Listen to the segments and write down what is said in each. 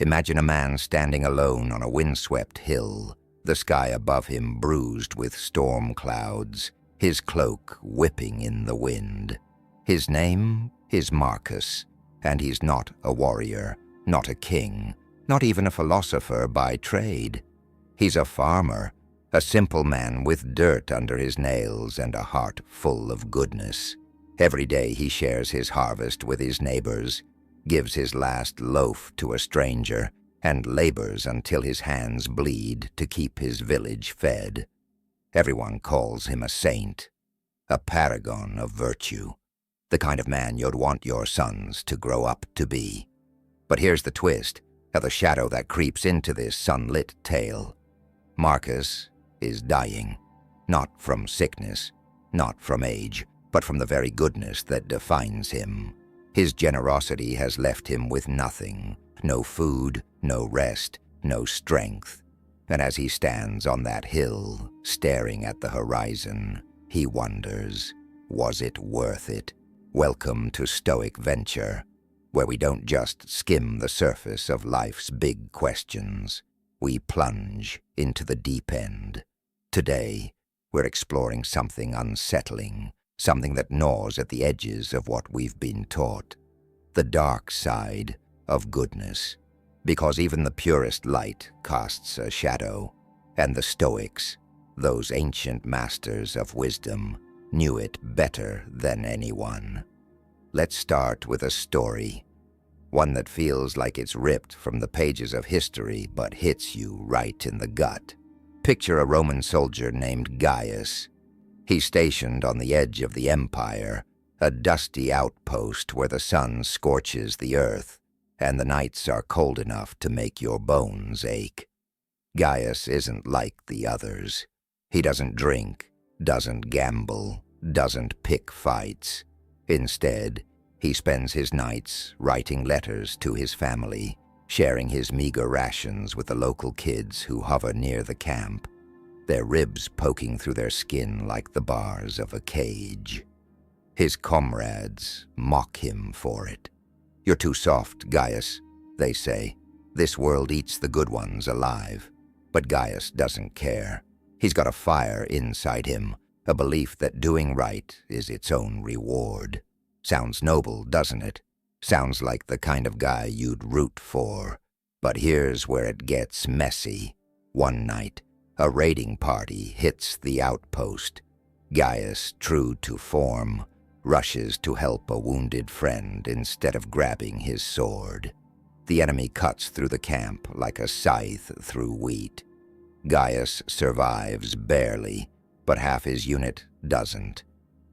Imagine a man standing alone on a windswept hill, the sky above him bruised with storm clouds, his cloak whipping in the wind. His name is Marcus, and he's not a warrior, not a king, not even a philosopher by trade. He's a farmer, a simple man with dirt under his nails and a heart full of goodness. Every day he shares his harvest with his neighbors, gives his last loaf to a stranger, and labors until his hands bleed to keep his village fed. Everyone calls him a saint, a paragon of virtue, the kind of man you'd want your sons to grow up to be. But here's the twist, the shadow that creeps into this sunlit tale. Marcus is dying, not from sickness, not from age, but from the very goodness that defines him. His generosity has left him with nothing, no food, no rest, no strength. And as he stands on that hill, staring at the horizon, he wonders, was it worth it? Welcome to Stoic Venture, where we don't just skim the surface of life's big questions. We plunge into the deep end. Today, we're exploring something unsettling, something that gnaws at the edges of what we've been taught. The dark side of goodness. Because even the purest light casts a shadow, and the Stoics, those ancient masters of wisdom, knew it better than anyone. Let's start with a story, one that feels like it's ripped from the pages of history but hits you right in the gut. Picture a Roman soldier named Gaius. He's stationed on the edge of the empire, a dusty outpost where the sun scorches the earth, and the nights are cold enough to make your bones ache. Gaius isn't like the others. He doesn't drink, doesn't gamble, doesn't pick fights. Instead, he spends his nights writing letters to his family, sharing his meager rations with the local kids who hover near the camp, their ribs poking through their skin like the bars of a cage. His comrades mock him for it. "You're too soft, Gaius," they say. "This world eats the good ones alive." But Gaius doesn't care. He's got a fire inside him, a belief that doing right is its own reward. Sounds noble, doesn't it? Sounds like the kind of guy you'd root for. But here's where it gets messy. One night, a raiding party hits the outpost. Gaius, true to form, rushes to help a wounded friend instead of grabbing his sword. The enemy cuts through the camp like a scythe through wheat. Gaius survives barely, but half his unit doesn't.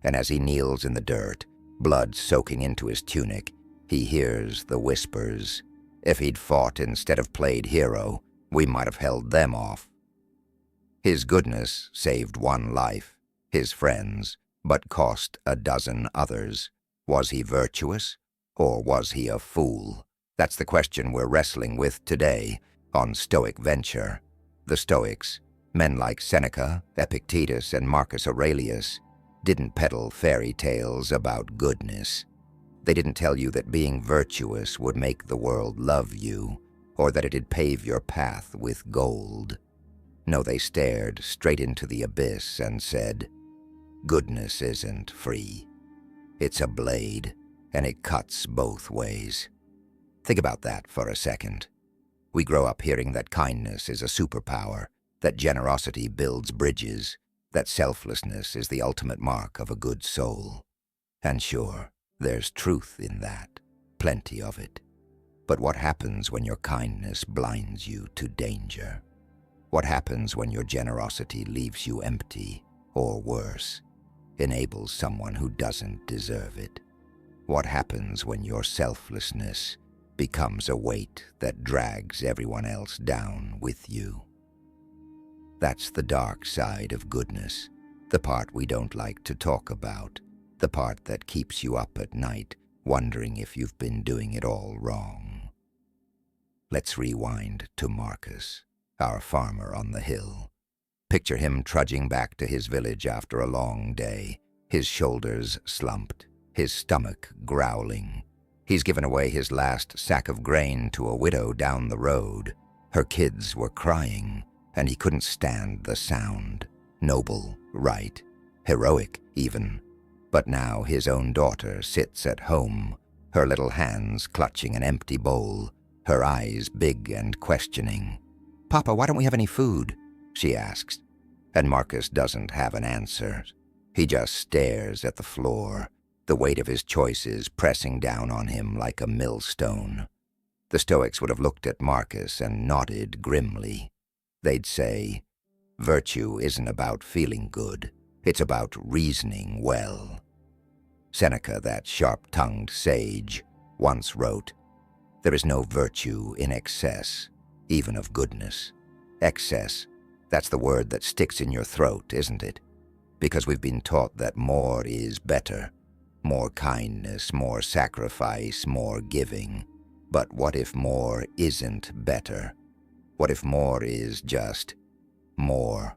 And as he kneels in the dirt, blood soaking into his tunic, he hears the whispers. If he'd fought instead of played hero, we might have held them off. His goodness saved one life, his friend's, but cost a dozen others. Was he virtuous, or was he a fool? That's the question we're wrestling with today on Stoic Venture. The Stoics, men like Seneca, Epictetus, and Marcus Aurelius, didn't peddle fairy tales about goodness. They didn't tell you that being virtuous would make the world love you, or that it'd pave your path with gold. No, they stared straight into the abyss and said, "Goodness isn't free. It's a blade, and it cuts both ways." Think about that for a second. We grow up hearing that kindness is a superpower, that generosity builds bridges, that selflessness is the ultimate mark of a good soul. And sure, there's truth in that, plenty of it. But what happens when your kindness blinds you to danger? What happens when your generosity leaves you empty, or worse, enables someone who doesn't deserve it? What happens when your selflessness becomes a weight that drags everyone else down with you? That's the dark side of goodness, the part we don't like to talk about, the part that keeps you up at night, wondering if you've been doing it all wrong. Let's rewind to Marcus, our farmer on the hill. Picture him trudging back to his village after a long day, his shoulders slumped, his stomach growling. He's given away his last sack of grain to a widow down the road. Her kids were crying, and he couldn't stand the sound. Noble, right, heroic even. But now his own daughter sits at home, her little hands clutching an empty bowl, her eyes big and questioning. "Papa, why don't we have any food?" she asks. And Marcus doesn't have an answer. He just stares at the floor, the weight of his choices pressing down on him like a millstone. The Stoics would have looked at Marcus and nodded grimly. They'd say, "Virtue isn't about feeling good, it's about reasoning well." Seneca, that sharp-tongued sage, once wrote, "There is no virtue in excess, even of goodness." Excess, that's the word that sticks in your throat, isn't it? Because we've been taught that more is better. More kindness, more sacrifice, more giving. But what if more isn't better? What if more is just more?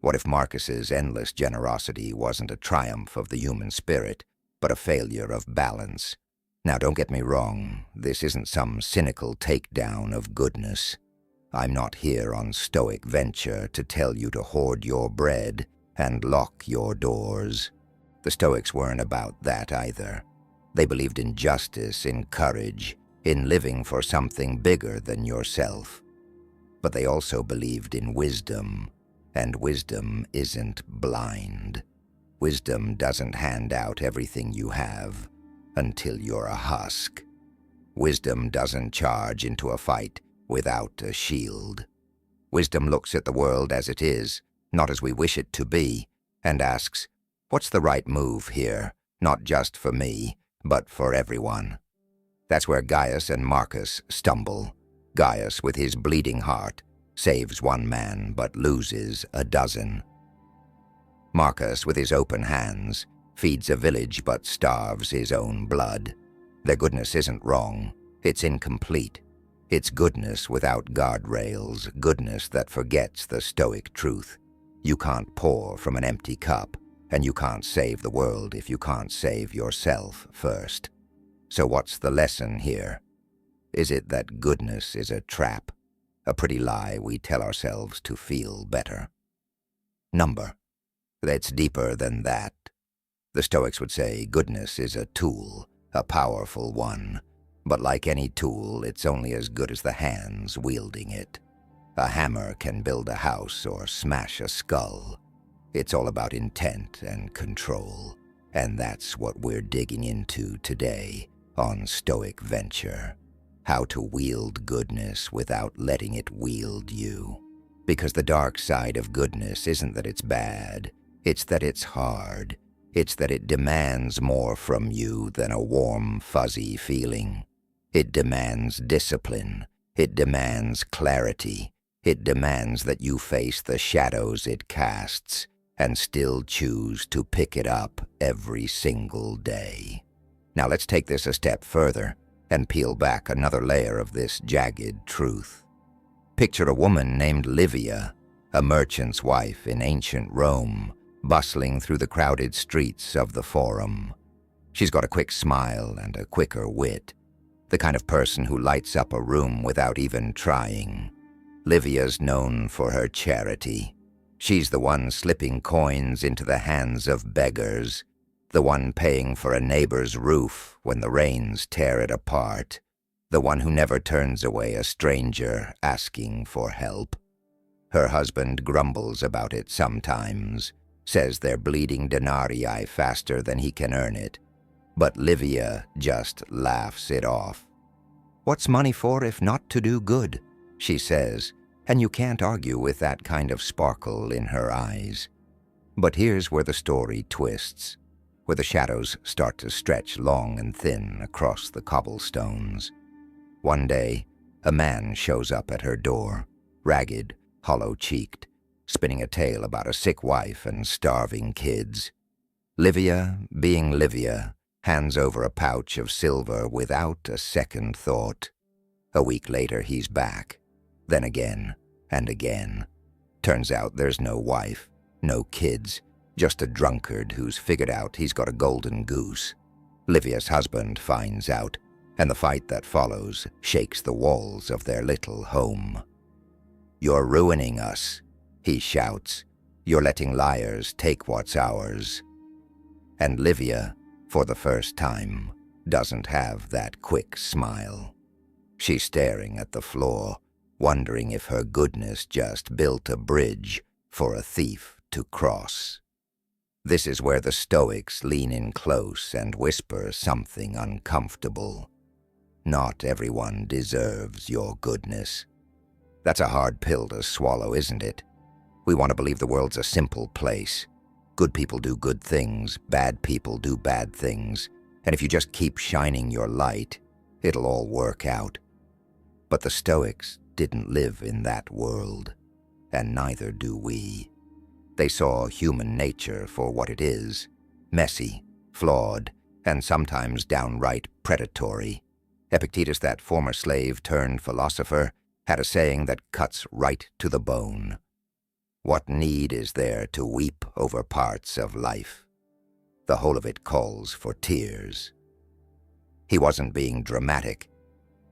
What if Marcus's endless generosity wasn't a triumph of the human spirit, but a failure of balance? Now, don't get me wrong, this isn't some cynical takedown of goodness. I'm not here on Stoic Venture to tell you to hoard your bread and lock your doors. The Stoics weren't about that either. They believed in justice, in courage, in living for something bigger than yourself. But they also believed in wisdom, and wisdom isn't blind. Wisdom doesn't hand out everything you have until you're a husk. Wisdom doesn't charge into a fight without a shield. Wisdom looks at the world as it is, not as we wish it to be, and asks, "What's the right move here, not just for me, but for everyone?" That's where Gaius and Marcus stumble. Gaius, with his bleeding heart, saves one man but loses a dozen. Marcus, with his open hands, feeds a village but starves his own blood. Their goodness isn't wrong, it's incomplete. It's goodness without guardrails, goodness that forgets the Stoic truth. You can't pour from an empty cup, and you can't save the world if you can't save yourself first. So what's the lesson here? Is it that goodness is a trap, a pretty lie we tell ourselves to feel better? Number. It's deeper than that. The Stoics would say goodness is a tool, a powerful one. But like any tool, it's only as good as the hands wielding it. A hammer can build a house or smash a skull. It's all about intent and control. And that's what we're digging into today on Stoic Venture. How to wield goodness without letting it wield you. Because the dark side of goodness isn't that it's bad, it's that it's hard. It's that it demands more from you than a warm, fuzzy feeling. It demands discipline. It demands clarity. It demands that you face the shadows it casts and still choose to pick it up every single day. Now let's take this a step further and peel back another layer of this jagged truth. Picture a woman named Livia, a merchant's wife in ancient Rome, bustling through the crowded streets of the Forum. She's got a quick smile and a quicker wit, the kind of person who lights up a room without even trying. Livia's known for her charity. She's the one slipping coins into the hands of beggars, the one paying for a neighbor's roof when the rains tear it apart, the one who never turns away a stranger asking for help. Her husband grumbles about it sometimes, says they're bleeding denarii faster than he can earn it, but Livia just laughs it off. "What's money for if not to do good?" she says, and you can't argue with that kind of sparkle in her eyes. But here's where the story twists, where the shadows start to stretch long and thin across the cobblestones. One day, a man shows up at her door, ragged, hollow-cheeked, spinning a tale about a sick wife and starving kids. Livia, being Livia, hands over a pouch of silver without a second thought. A week later, he's back. Then again, and again. Turns out there's no wife, no kids, just a drunkard who's figured out he's got a golden goose. Livia's husband finds out, and the fight that follows shakes the walls of their little home. "You're ruining us," he shouts. "You're letting liars take what's ours." And Livia, for the first time, doesn't have that quick smile. She's staring at the floor, wondering if her goodness just built a bridge for a thief to cross. This is where the Stoics lean in close and whisper something uncomfortable. Not everyone deserves your goodness. That's a hard pill to swallow, isn't it? We want to believe the world's a simple place. Good people do good things, bad people do bad things, and if you just keep shining your light, it'll all work out. But the Stoics didn't live in that world, and neither do we. They saw human nature for what it is, messy, flawed, and sometimes downright predatory. Epictetus, that former slave turned philosopher, had a saying that cuts right to the bone. What need is there to weep over parts of life? The whole of it calls for tears. He wasn't being dramatic.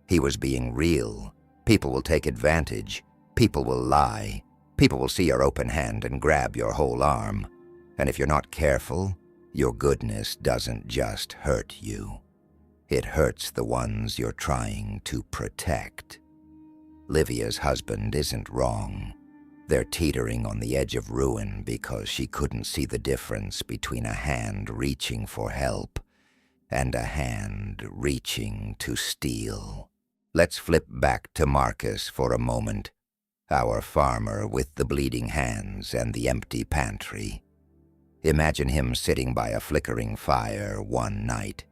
He was being real. People will take advantage. People will lie. People will see your open hand and grab your whole arm. And if you're not careful, your goodness doesn't just hurt you. It hurts the ones you're trying to protect. Livia's husband isn't wrong. They're teetering on the edge of ruin because she couldn't see the difference between a hand reaching for help and a hand reaching to steal. Let's flip back to Marcus for a moment, our farmer with the bleeding hands and the empty pantry. Imagine him sitting by a flickering fire one night,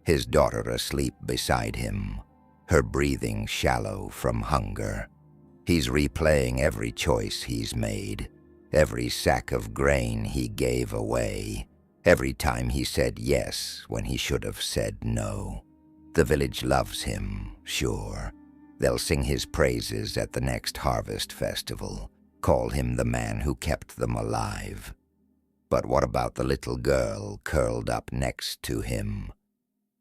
his daughter asleep beside him, her breathing shallow from hunger. He's replaying every choice he's made, every sack of grain he gave away, every time he said yes when he should have said no. The village loves him, sure. They'll sing his praises at the next harvest festival, call him the man who kept them alive. But what about the little girl curled up next to him?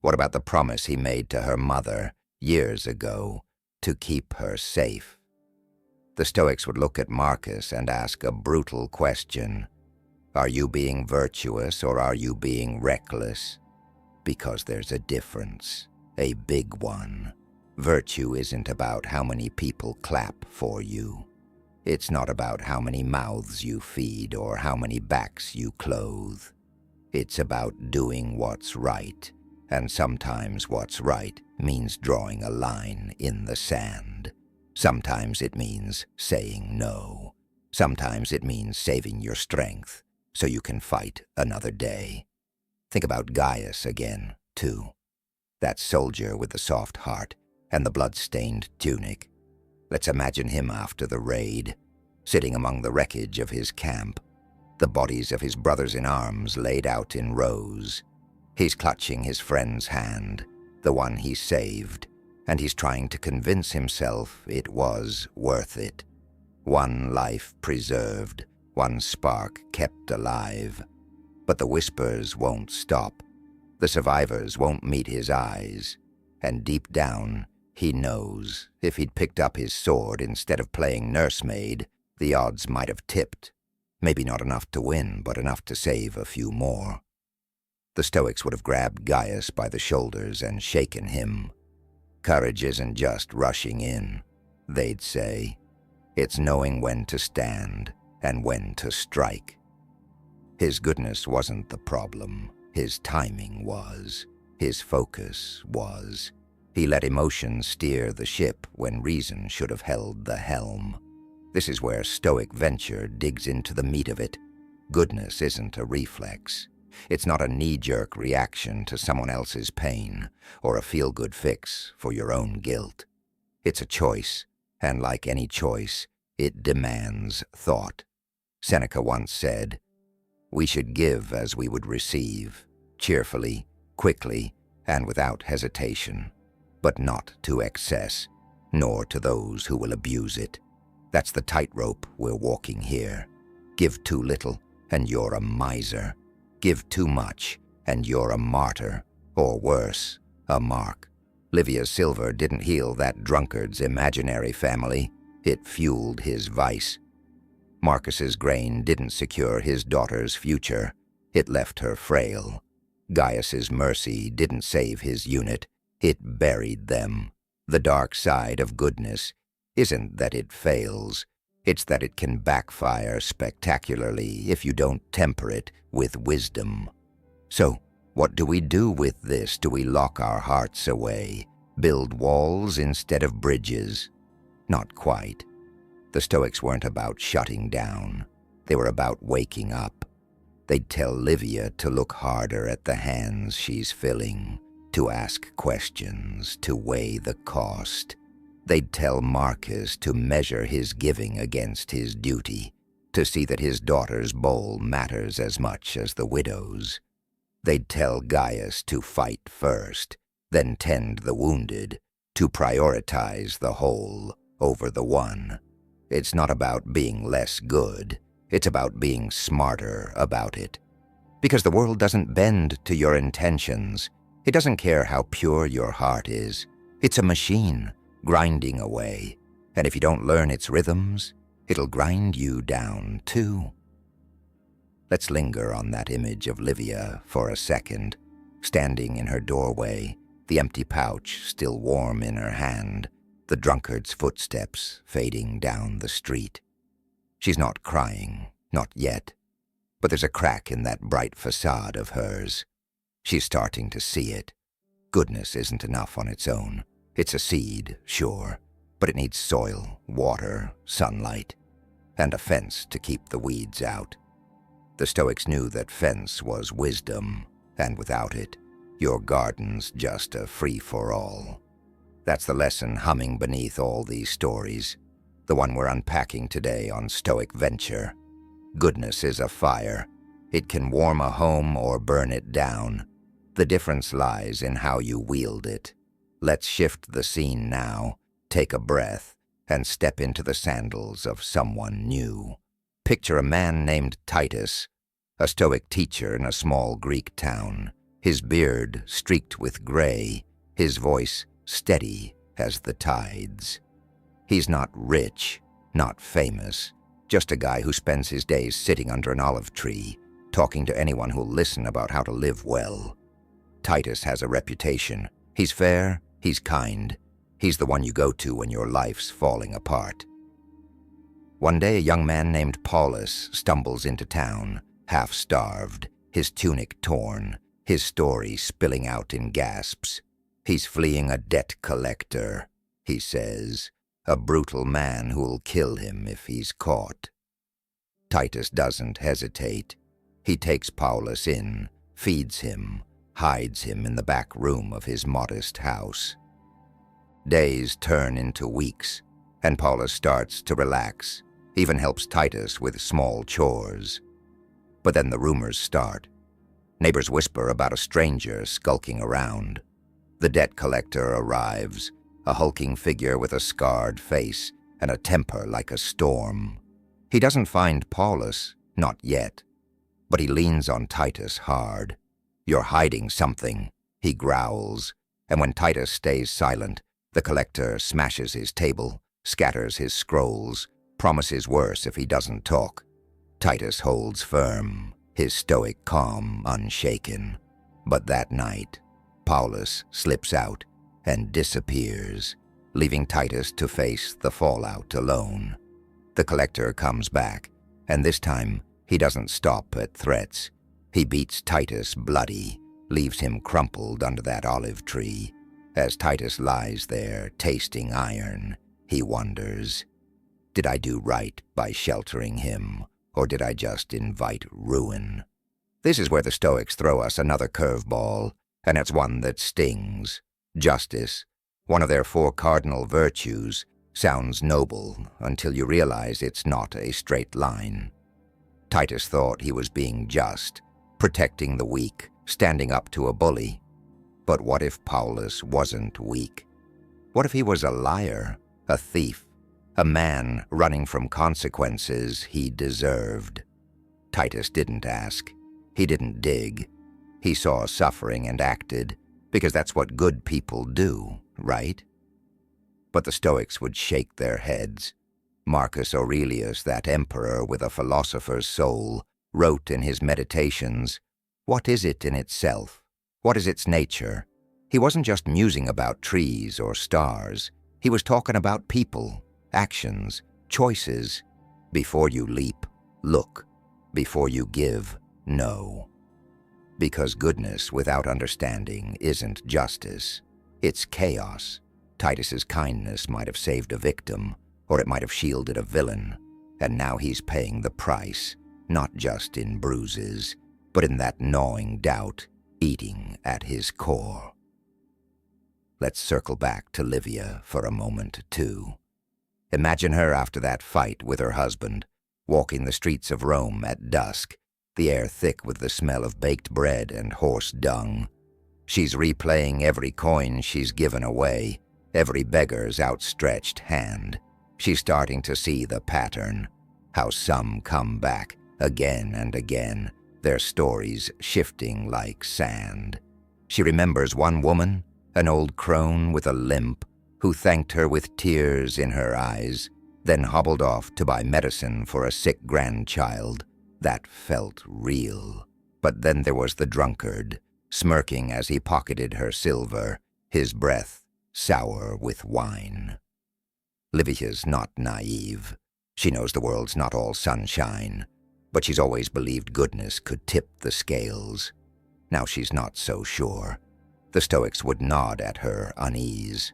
What about the promise he made to her mother years ago to keep her safe? The Stoics would look at Marcus and ask a brutal question. Are you being virtuous or are you being reckless? Because there's a difference, a big one. Virtue isn't about how many people clap for you. It's not about how many mouths you feed or how many backs you clothe. It's about doing what's right, and sometimes what's right means drawing a line in the sand. Sometimes it means saying no. Sometimes it means saving your strength so you can fight another day. Think about Gaius again, too. That soldier with the soft heart and the blood-stained tunic. Let's imagine him after the raid, sitting among the wreckage of his camp, the bodies of his brothers in arms laid out in rows. He's clutching his friend's hand, the one he saved, and he's trying to convince himself it was worth it. One life preserved, one spark kept alive. But the whispers won't stop. The survivors won't meet his eyes. And deep down, he knows if he'd picked up his sword instead of playing nursemaid, the odds might have tipped. Maybe not enough to win, but enough to save a few more. The Stoics would have grabbed Gaius by the shoulders and shaken him. Courage isn't just rushing in, they'd say. It's knowing when to stand and when to strike. His goodness wasn't the problem. His timing was. His focus was. He let emotion steer the ship when reason should have held the helm. This is where Stoic Venture digs into the meat of it. Goodness isn't a reflex. It's not a knee-jerk reaction to someone else's pain or a feel-good fix for your own guilt. It's a choice, and like any choice, it demands thought. Seneca once said, "We should give as we would receive, cheerfully, quickly, and without hesitation, but not to excess, nor to those who will abuse it." That's the tightrope we're walking here. Give too little, and you're a miser. Give too much, and you're a martyr. Or worse, a mark. Livia's silver didn't heal that drunkard's imaginary family. It fueled his vice. Marcus's grain didn't secure his daughter's future. It left her frail. Gaius's mercy didn't save his unit. It buried them. The dark side of goodness isn't that it fails. It's that it can backfire spectacularly if you don't temper it with wisdom. So, what do we do with this? Do we lock our hearts away? Build walls instead of bridges? Not quite. The Stoics weren't about shutting down. They were about waking up. They'd tell Livia to look harder at the hands she's filling, to ask questions, to weigh the cost. They'd tell Marcus to measure his giving against his duty, to see that his daughter's bowl matters as much as the widow's. They'd tell Gaius to fight first, then tend the wounded, to prioritize the whole over the one. It's not about being less good. It's about being smarter about it. Because the world doesn't bend to your intentions. It doesn't care how pure your heart is. It's a machine, grinding away. And if you don't learn its rhythms, it'll grind you down too. Let's linger on that image of Livia for a second, standing in her doorway, the empty pouch still warm in her hand, the drunkard's footsteps fading down the street. She's not crying, not yet, but there's a crack in that bright facade of hers. She's starting to see it. Goodness isn't enough on its own. It's a seed, sure, but it needs soil, water, sunlight, and a fence to keep the weeds out. The Stoics knew that fence was wisdom, and without it, your garden's just a free-for-all. That's the lesson humming beneath all these stories, the one we're unpacking today on Stoic Venture. Goodness is a fire. It can warm a home or burn it down. The difference lies in how you wield it. Let's shift the scene now, take a breath, and step into the sandals of someone new. Picture a man named Titus, a Stoic teacher in a small Greek town, his beard streaked with gray, his voice steady as the tides. He's not rich, not famous, just a guy who spends his days sitting under an olive tree, talking to anyone who'll listen about how to live well. Titus has a reputation. He's fair, he's kind. He's the one you go to when your life's falling apart. One day, a young man named Paulus stumbles into town, half-starved, his tunic torn, his story spilling out in gasps. He's fleeing a debt collector, he says, a brutal man who'll kill him if he's caught. Titus doesn't hesitate. He takes Paulus in, feeds him, hides him in the back room of his modest house. Days turn into weeks, and Paulus starts to relax, even helps Titus with small chores. But then the rumors start. Neighbors whisper about a stranger skulking around. The debt collector arrives, a hulking figure with a scarred face and a temper like a storm. He doesn't find Paulus, not yet, but he leans on Titus hard. "You're hiding something," he growls, and when Titus stays silent, the collector smashes his table, scatters his scrolls, promises worse if he doesn't talk. Titus holds firm, his stoic calm unshaken. But that night, Paulus slips out and disappears, leaving Titus to face the fallout alone. The collector comes back, and this time he doesn't stop at threats. He beats Titus bloody, leaves him crumpled under that olive tree. As Titus lies there, tasting iron, he wonders, did I do right by sheltering him, or did I just invite ruin? This is where the Stoics throw us another curveball, and it's one that stings. Justice, one of their 4 cardinal virtues, sounds noble until you realize it's not a straight line. Titus thought he was being just, protecting the weak, standing up to a bully. But what if Paulus wasn't weak? What if he was a liar, a thief, a man running from consequences he deserved? Titus didn't ask. He didn't dig. He saw suffering and acted, because that's what good people do, right? But the Stoics would shake their heads. Marcus Aurelius, that emperor with a philosopher's soul, wrote in his Meditations, "What is it in itself? What is its nature?" He wasn't just musing about trees or stars. He was talking about people, actions, choices. Before you leap, look. Before you give, know. Because goodness without understanding isn't justice. It's chaos. Titus's kindness might have saved a victim, or it might have shielded a villain, and now he's paying the price, not just in bruises, but in that gnawing doubt eating at his core. Let's circle back to Livia for a moment, too. Imagine her after that fight with her husband, walking the streets of Rome at dusk, the air thick with the smell of baked bread and horse dung. She's replaying every coin she's given away, every beggar's outstretched hand. She's starting to see the pattern, how some come back again and again, their stories shifting like sand. She remembers one woman, an old crone with a limp, who thanked her with tears in her eyes, then hobbled off to buy medicine for a sick grandchild. That felt real. But then there was the drunkard, smirking as he pocketed her silver, his breath sour with wine. Livia's not naive. She knows the world's not all sunshine, but she's always believed goodness could tip the scales. Now she's not so sure. The Stoics would nod at her unease.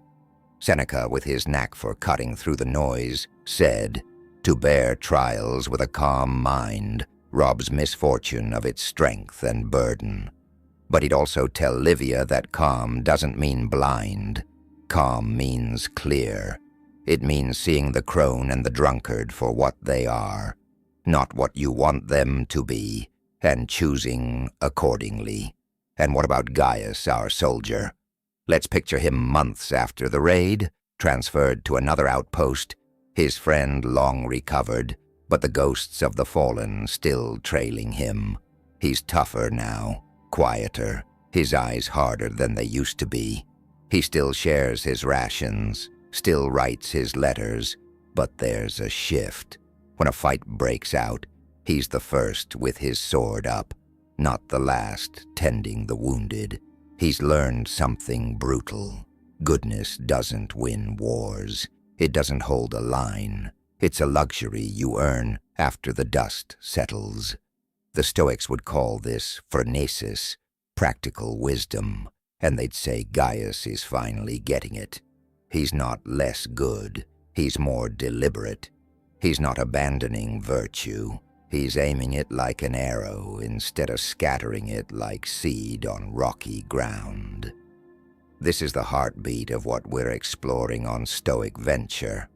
Seneca, with his knack for cutting through the noise, said, "To bear trials with a calm mind robs misfortune of its strength and burden." But he'd also tell Livia that calm doesn't mean blind. Calm means clear. It means seeing the crone and the drunkard for what they are, not what you want them to be, and choosing accordingly. And what about Gaius, our soldier? Let's picture him months after the raid, transferred to another outpost, his friend long recovered, but the ghosts of the fallen still trailing him. He's tougher now, quieter, his eyes harder than they used to be. He still shares his rations, still writes his letters, but there's a shift. When a fight breaks out, he's the first with his sword up, not the last tending the wounded. He's learned something brutal. Goodness doesn't win wars. It doesn't hold a line. It's a luxury you earn after the dust settles. The Stoics would call this phronesis, practical wisdom, and they'd say Gaius is finally getting it. He's not less good. He's more deliberate. He's not abandoning virtue. He's aiming it like an arrow instead of scattering it like seed on rocky ground. This is the heartbeat of what we're exploring on Stoic Venture.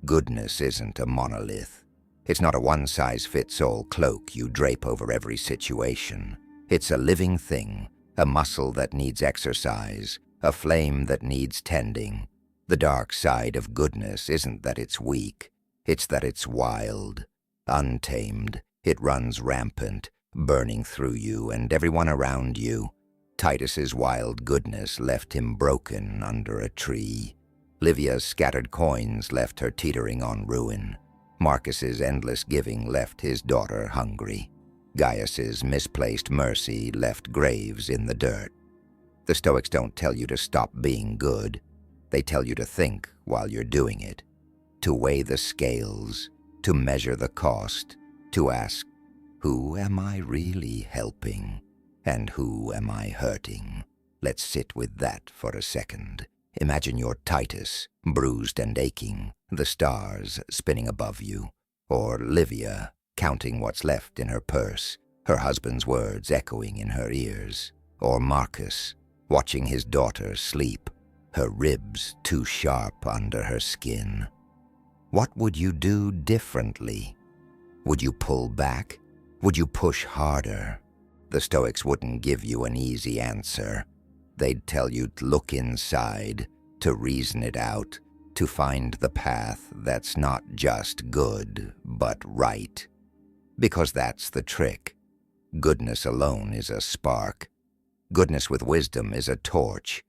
Goodness isn't a monolith. It's not a one-size-fits-all cloak you drape over every situation. It's a living thing, a muscle that needs exercise, a flame that needs tending. The dark side of goodness isn't that it's weak, it's that it's wild. Untamed, it runs rampant, burning through you and everyone around you. Titus's wild goodness left him broken under a tree. Livia's scattered coins left her teetering on ruin. Marcus's endless giving left his daughter hungry. Gaius's misplaced mercy left graves in the dirt. The Stoics don't tell you to stop being good. They tell you to think while you're doing it, to weigh the scales, to measure the cost, to ask, who am I really helping, and who am I hurting? Let's sit with that for a second. Imagine you're Titus, bruised and aching, the stars spinning above you, or Livia, counting what's left in her purse, her husband's words echoing in her ears, or Marcus, watching his daughter sleep, her ribs too sharp under her skin. What would you do differently? Would you pull back? Would you push harder? The Stoics wouldn't give you an easy answer. They'd tell you to look inside, to reason it out, to find the path that's not just good, but right. Because that's the trick. Goodness alone is a spark. Goodness with wisdom is a torch,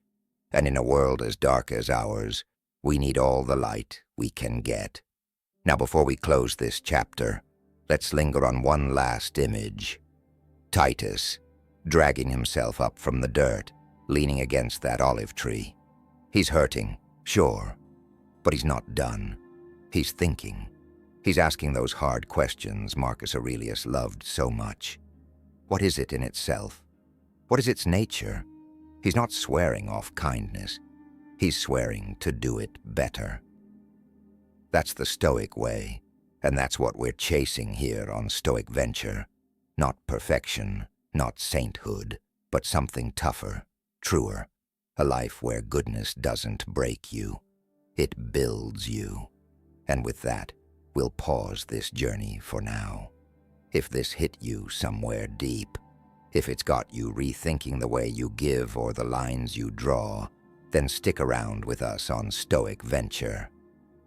and in a world as dark as ours, we need all the light we can get. Now, before we close this chapter, let's linger on one last image. Titus, dragging himself up from the dirt, leaning against that olive tree. He's hurting, sure, but he's not done. He's thinking. He's asking those hard questions Marcus Aurelius loved so much. What is it in itself? What is its nature? He's not swearing off kindness. He's swearing to do it better. That's the Stoic way, and that's what we're chasing here on Stoic Venture. Not perfection, not sainthood, but something tougher, truer. A life where goodness doesn't break you. It builds you. And with that, we'll pause this journey for now. If this hit you somewhere deep, if it's got you rethinking the way you give or the lines you draw, then stick around with us on Stoic Venture.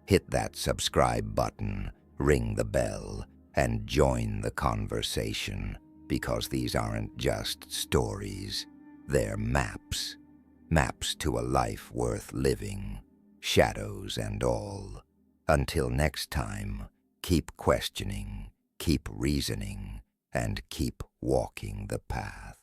Hit that subscribe button, ring the bell, and join the conversation, because these aren't just stories. They're maps. Maps to a life worth living, shadows and all. Until next time, keep questioning, keep reasoning, and keep walking the path.